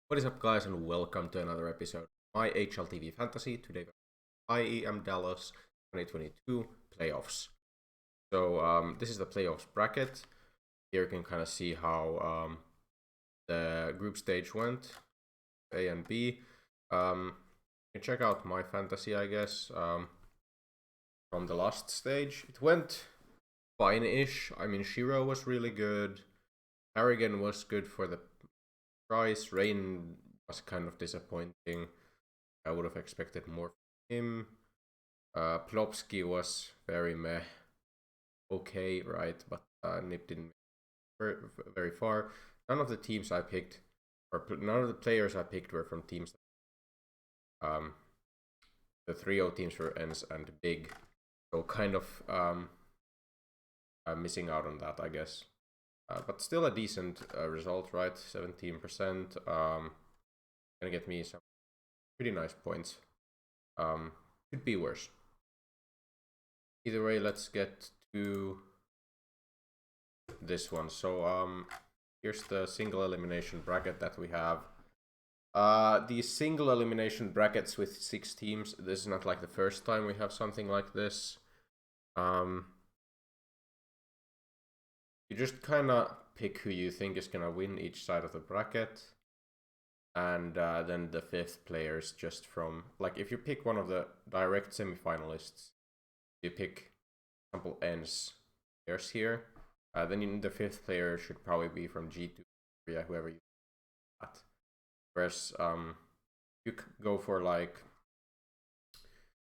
What is up, guys, and welcome to another episode of my HLTV Fantasy. Today, IEM Dallas 2022 playoffs. So this is the playoffs bracket. Here you can kind of see how the group stage went, A and B. You can check out my fantasy, I guess, from the last stage. It went fine-ish. I mean, Shiro was really good. Harrigan was good for the price. Rain was kind of disappointing. I would have expected more from him. Plopsky was very meh. Okay, right, but Nip didn't make very far. None of the teams I picked, or none of the players I picked were from teams. The 3-0 teams were Ens and Big, so kind of I'm missing out on that, I guess. But still a decent result, right? 17%. Gonna get me some pretty nice points. Could be worse. Either way, let's get to this one. So here's the single elimination bracket that we have. These single elimination brackets with 6 teams, this is not like the first time we have something like this. You just kind of pick who you think is gonna win each side of the bracket, and then the 5th players just from, like, if you pick one of the direct semifinalists, you pick, for example, Ens players here, then the 5th player should probably be from G2, yeah, whoever you at. Whereas you go for like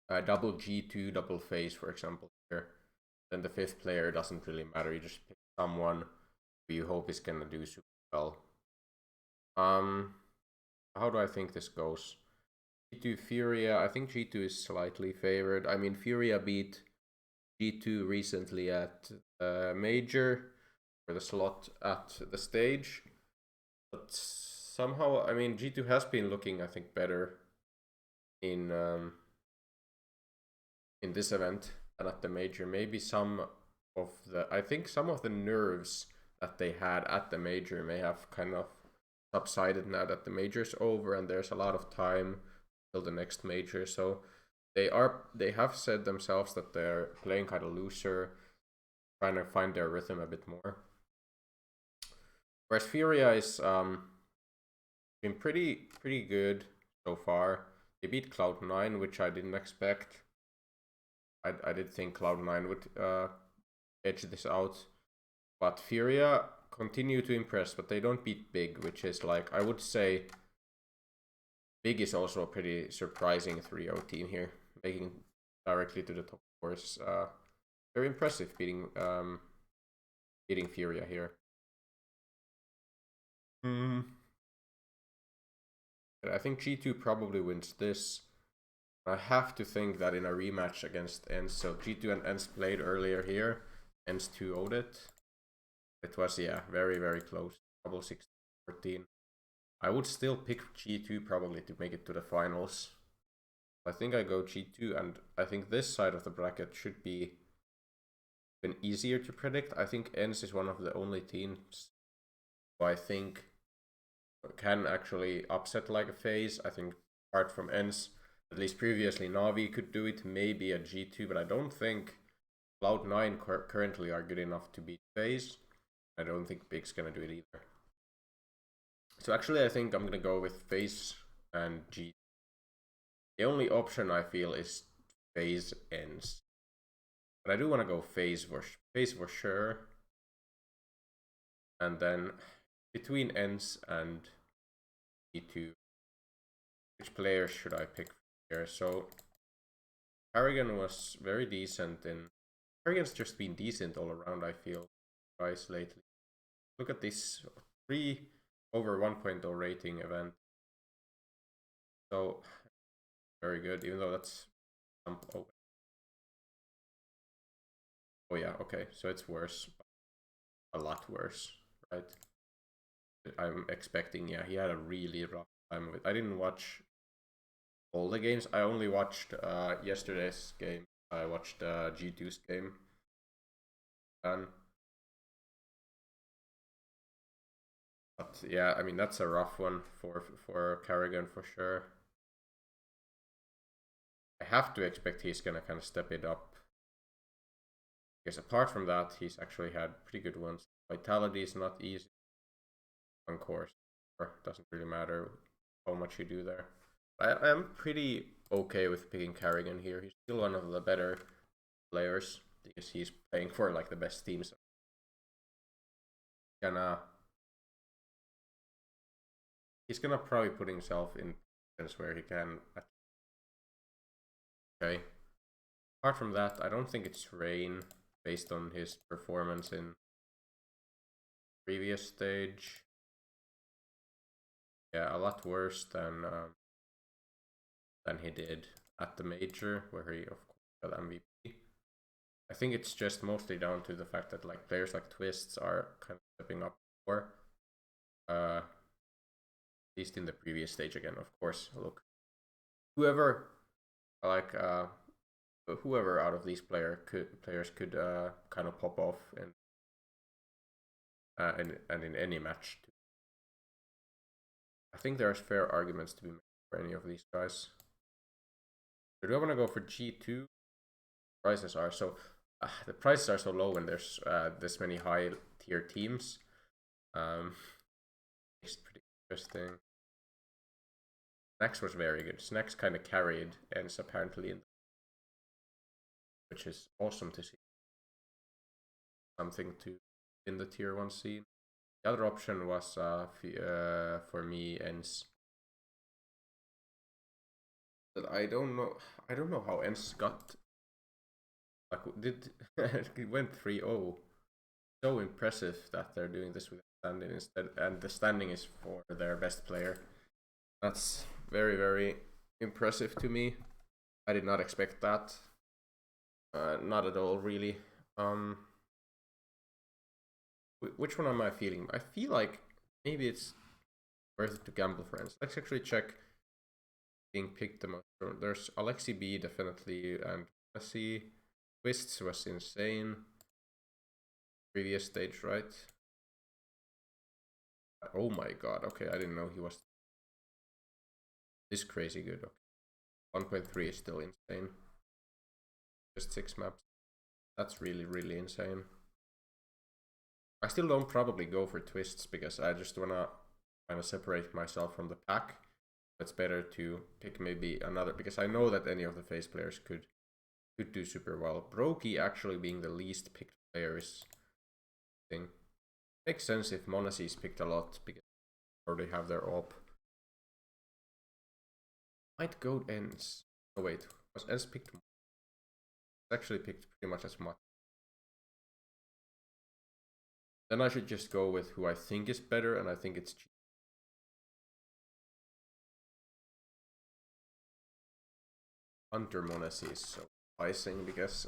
double G2, double FaZe, for example, here, then the 5th player doesn't really matter. You just pick someone who you hope is gonna do super well. How do I think this goes? G2 Furia, I think G2 is slightly favored. I mean, Furia beat G2 recently at Major for the slot at the stage, but somehow, I mean, G2 has been looking, I think, better in this event than at the Major. Maybe I think some of the nerves that they had at the Major may have kind of subsided now that the Major's over and there's a lot of time till the next Major. So they have said themselves that they're playing kind of looser, trying to find their rhythm a bit more. Whereas Furia is been pretty good so far. They beat Cloud9, which I didn't expect. I did think Cloud9 would edge this out, but Furia continue to impress, but they don't beat Big, which is, like, I would say Big is also a pretty surprising 3-0 team here, making directly to the top 4 is very impressive, beating Furia here. I think G2 probably wins this. I have to think that in a rematch against Ens, so G2 and Ens played earlier here, Ens 2-0'd it. It was, yeah, very, very close. Double 16-14. I would still pick G2 probably to make it to the finals. I think I go G2, and I think this side of the bracket should be even easier to predict. I think Ens is one of the only teams who I think can actually upset like a FaZe. I think apart from Ens, at least previously, Na'Vi could do it, maybe a G2, but I don't think Cloud9 currently are good enough to beat FaZe. I don't think Big's gonna do it either. So actually, I think I'm gonna go with FaZe and G. The only option I feel is FaZe Ens, but I do want to go FaZe for sure. And then between Ens and G2, which players should I pick here? So Harrigan was very decent in. Harrigan's just been decent all around, I feel, guys, lately. Look at this 3 over 1.0 rating event. So very good, even though that's oh yeah, okay, so it's worse, a lot worse, right? I'm expecting, yeah, he had a really rough time with. I didn't watch all the games. I only watched yesterday's game. I watched G2's game. And But yeah, I mean that's a rough one for Carrigan for sure. I have to expect he's gonna kind of step it up. Because apart from that, he's actually had pretty good ones. Vitality is not easy on course, or doesn't really matter how much you do there. I'm pretty okay with picking Carrigan here. He's still one of the better players because he's playing for like the best teams. He's gonna probably put himself in positions where he can. Okay. Apart from that, I don't think it's Rain based on his performance in previous stage. Yeah, a lot worse than he did at the major, where he of course got MVP. I think it's just mostly down to the fact that like players like Twists are kind of stepping up more. At least in the previous stage again, of course. Look, whoever like whoever out of these players could kind of pop off and in any match. I think there's fair arguments to be made for any of these guys. Do I want to go for G2? Prices are so the prices are so low when there's this many high tier teams. It's pretty interesting. Snacks was very good. Snacks kind of carried Ends apparently, which is awesome to see. Something to in the tier 1 scene. The other option was for me Ends. But I don't know how Ends got. Like, it went 3-0. So impressive that they're doing this with the standing instead, and the standing is for their best player. That's very, very impressive to me. I did not expect that. Not at all, really. Which one am I feeling? I feel like maybe it's worth it to gamble, friends. Let's actually check being picked the most. There's Alexi B definitely, and Messi. Twists was insane. Previous stage, right? Oh my god, okay, I didn't know he was this crazy good. Okay. 1.3 is still insane. Just 6 maps. That's really, really insane. I still don't probably go for Twists because I just wanna kind of separate myself from the pack. It's better to pick maybe another, because I know that any of the FaZe players could do super well. Brokey actually being the least picked player is thing. Makes sense if Monasi is picked a lot because they already have their op. Might go Ends. Oh wait, was Ends picked? Actually picked pretty much as much. Then I should just go with who I think is better, and I think it's Hunter Monasi is so surprising because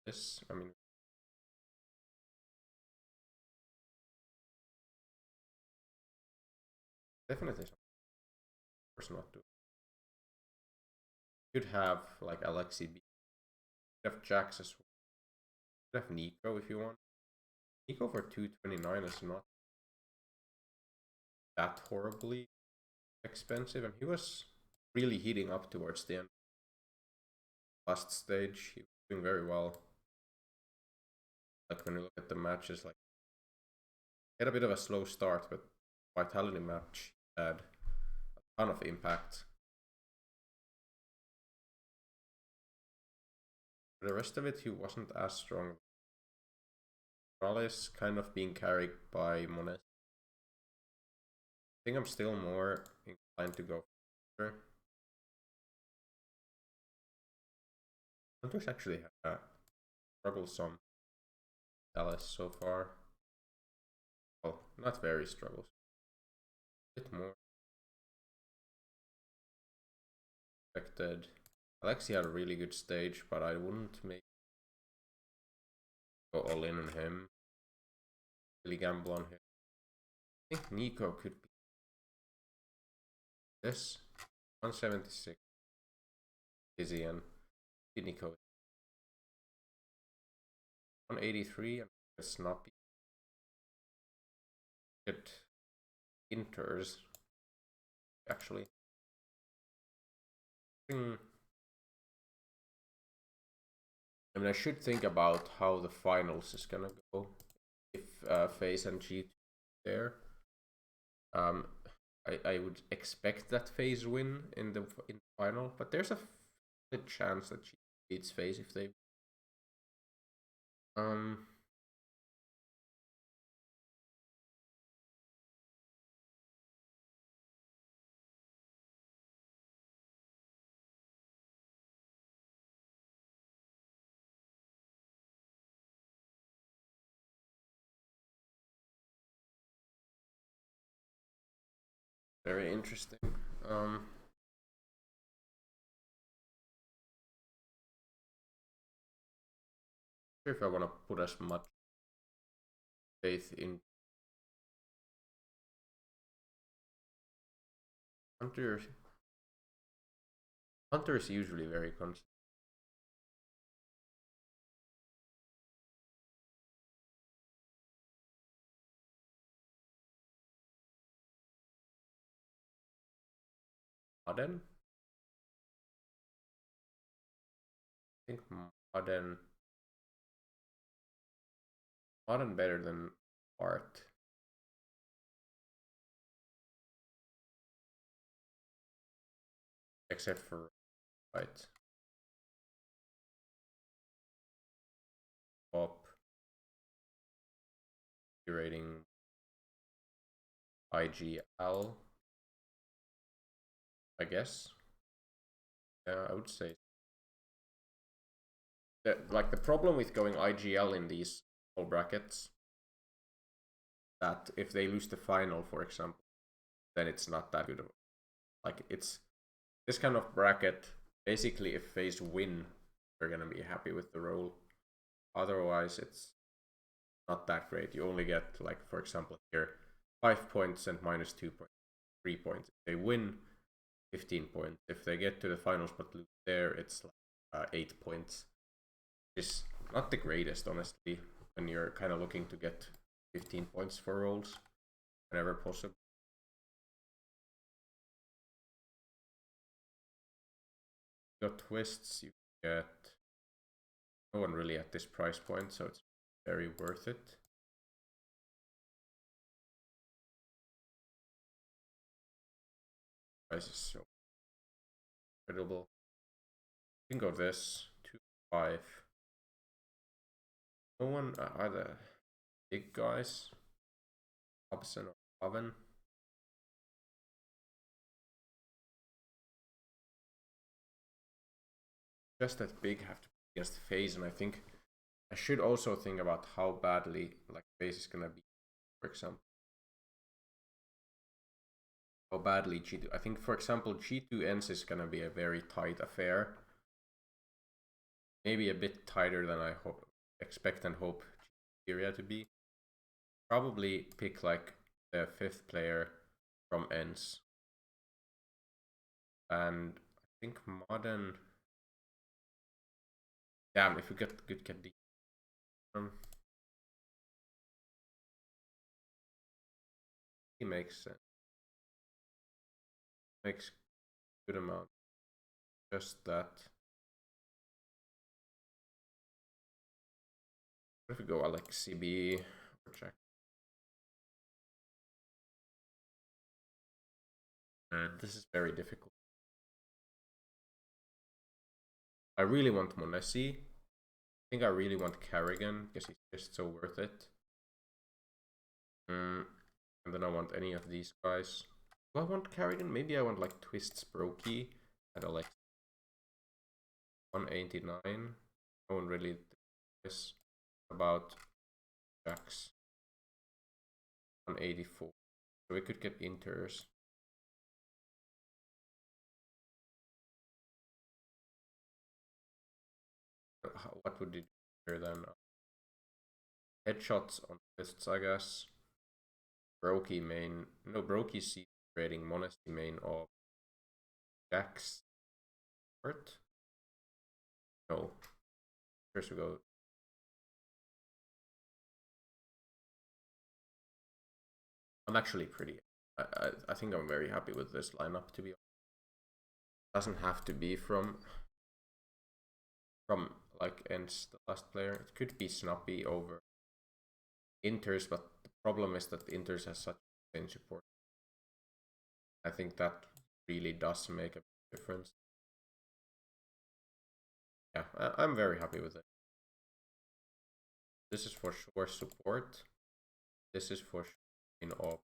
this, I mean, definitely some course not to. Could have like Alexi B. Could have Jax as well. Could have Nico if you want. Nico for 229 is not that horribly expensive, and he was really heating up towards the end. Last stage, he was doing very well. Like when you look at the matches, like he had a bit of a slow start, but Vitality match had a ton of impact. For the rest of it, he wasn't as strong. Morales kind of being carried by Mones. I think I'm still more inclined to go for Hunters actually had troublesome Dallas so far. Well, not very struggles. A bit more expected. Alexi had a really good stage, but I wouldn't make go all in on him. Really gamble on him. I think Nico could be this 176. Easy and Nico 183, and it's not get inters actually. I mean, I should think about how the finals is gonna go if FaZe and G2 there. I would expect that FaZe win in the final, but there's a good chance that G2 beats FaZe if they. Very interesting. If I want to put as much faith in Hunter. Hunter is usually very consistent. Modern? I think Modern better than Art. Except for right. Pop. Rating IGL. I guess. Yeah, I would say. Like the problem with going IGL in these small brackets, that if they lose the final, for example, then it's not that good. Like it's this kind of bracket. Basically, if FaZe win, they're gonna be happy with the role. Otherwise, it's not that great. You only get, like, for example, here 5 points and minus 2 points, 3 points. If they win, 15 points. If they get to the finals but lose there, it's like 8 points. It's not the greatest, honestly, when you're kind of looking to get 15 points for rolls whenever possible. You got twists, you get no one really at this price point, so it's very worth it. Price is so incredible. You can go this 2, 5. No one are the big guys. Hobson or Oven. Just that big have to be against FaZe, and I think I should also think about how badly like FaZe is gonna be. For example, how badly G2. I think, for example, G2 ends is gonna be a very tight affair. Maybe a bit tighter than I expect and hope Area to be. Probably pick like the 5th player from ends, and I think Modern. Damn, if we get the he makes sense. Makes good amount. Just that. What if we go Alex CB or check? This is very difficult. I really want Monesi. I think I really want Carrigan because he's just so worth it. And then I want any of these guys. Do I want Carrigan? Maybe I want like Twists Brokey at like 189. No one really is about Jax. 184. So we could get Inters. What would it do here then? Headshots on Twists, I guess. Brokey main. No, Brokey C rating Monesty main of Jax. Hurt? No. First we go I'm actually pretty. I think I'm very happy with this lineup, to be honest. Doesn't have to be from like Ents, the last player. It could be Snappy over Inters, but the problem is that Inters has such insane support. I think that really does make a difference. Yeah, I'm very happy with it. This is for sure support. This is for sure in all.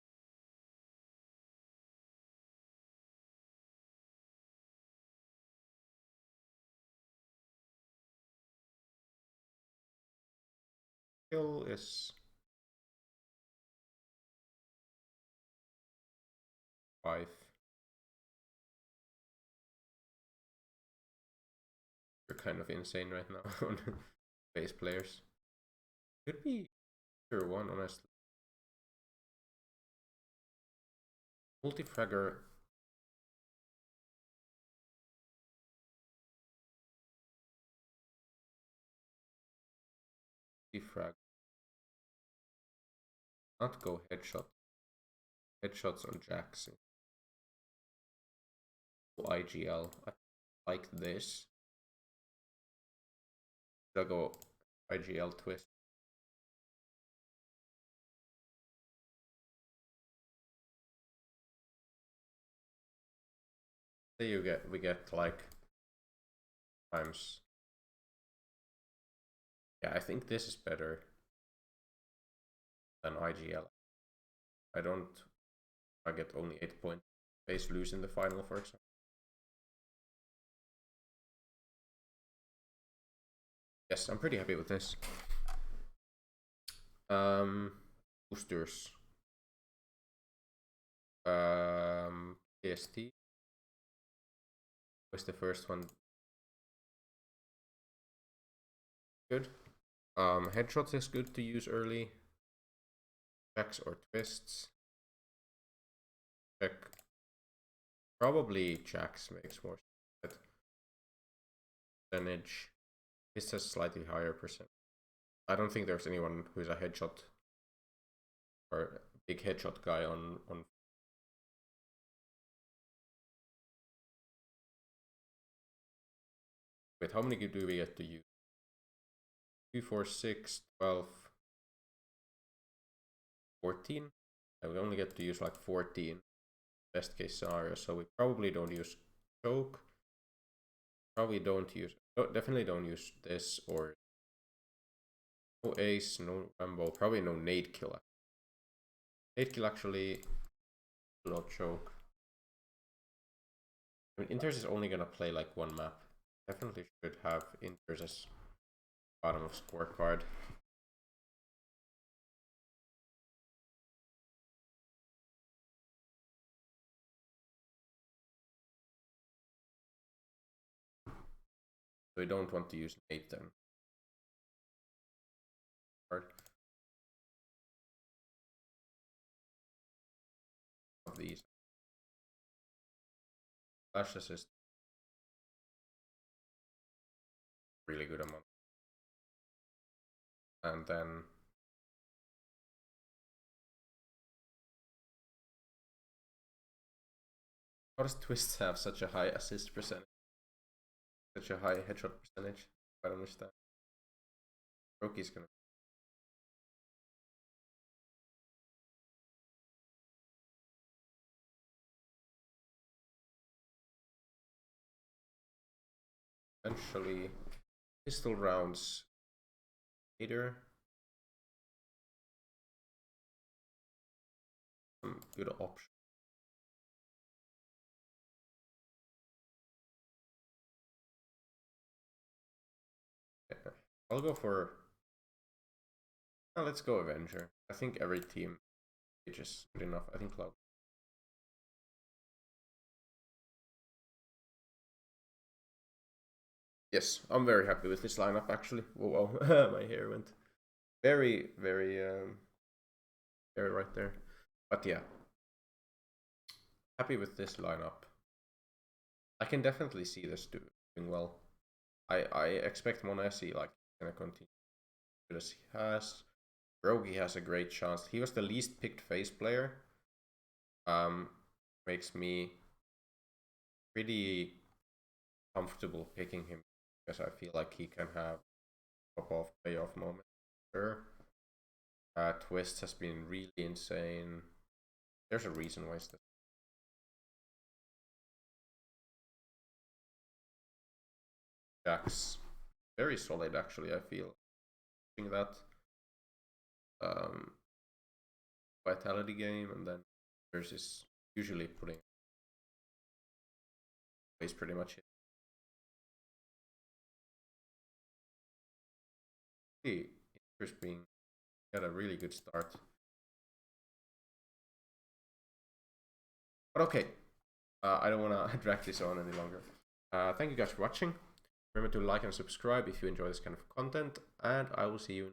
Skill is 5. We're kind of insane right now on base players. Could be tier 1, honestly. Multifragger. Multifrag. Not go headshot. Headshots on Jackson. IGL. I like this. I'll go IGL twist. Say we get like times. Yeah, I think this is better than IGL. I get only 8 points. Base lose in the final, for example. Yes, I'm pretty happy with this. Boosters. PST was the first one. Good. Headshots is good to use early. Checks or twists. Check. Probably checks makes more sense. Percentage. This has slightly higher percent. I don't think there's anyone who's a headshot or big headshot guy on. Wait, how many do we get to use? 2, 4, 6, 12, 14? And we only get to use like 14 best case scenario, so we probably don't use choke. Probably don't use, definitely don't use this, or no ace, no Rambo, probably no nade kill. Nade kill actually will not choke. I mean, Inters is only gonna play like one map. Definitely should have Inters as bottom of scorecard. So we don't want to use nade then. Of these. Flash assist. Really good amount. And then how does Twist have such a high assist percentage? Such a high headshot percentage? I don't understand. Roki's gonna. Eventually, pistol rounds later. Some good option. I'll go for. Let's go Avenger. I think every team is just good enough. I think Cloud. Yes, I'm very happy with this lineup actually. Whoa, my hair went very, very, very right there. But yeah, happy with this lineup. I can definitely see this doing well. I expect Monesi like gonna continue as he has. Rogi has a great chance. He was the least picked face player, makes me pretty comfortable picking him because I feel like he can have pop-off playoff moments. Sure. Twist has been really insane. There's a reason why it's this. Jack's very solid actually, I feel. That vitality game, and then there's this usually putting is pretty much it. Really interesting. Got a really good start. But okay, I don't want to drag this on any longer. Thank you guys for watching. Remember to like and subscribe if you enjoy this kind of content, and I will see you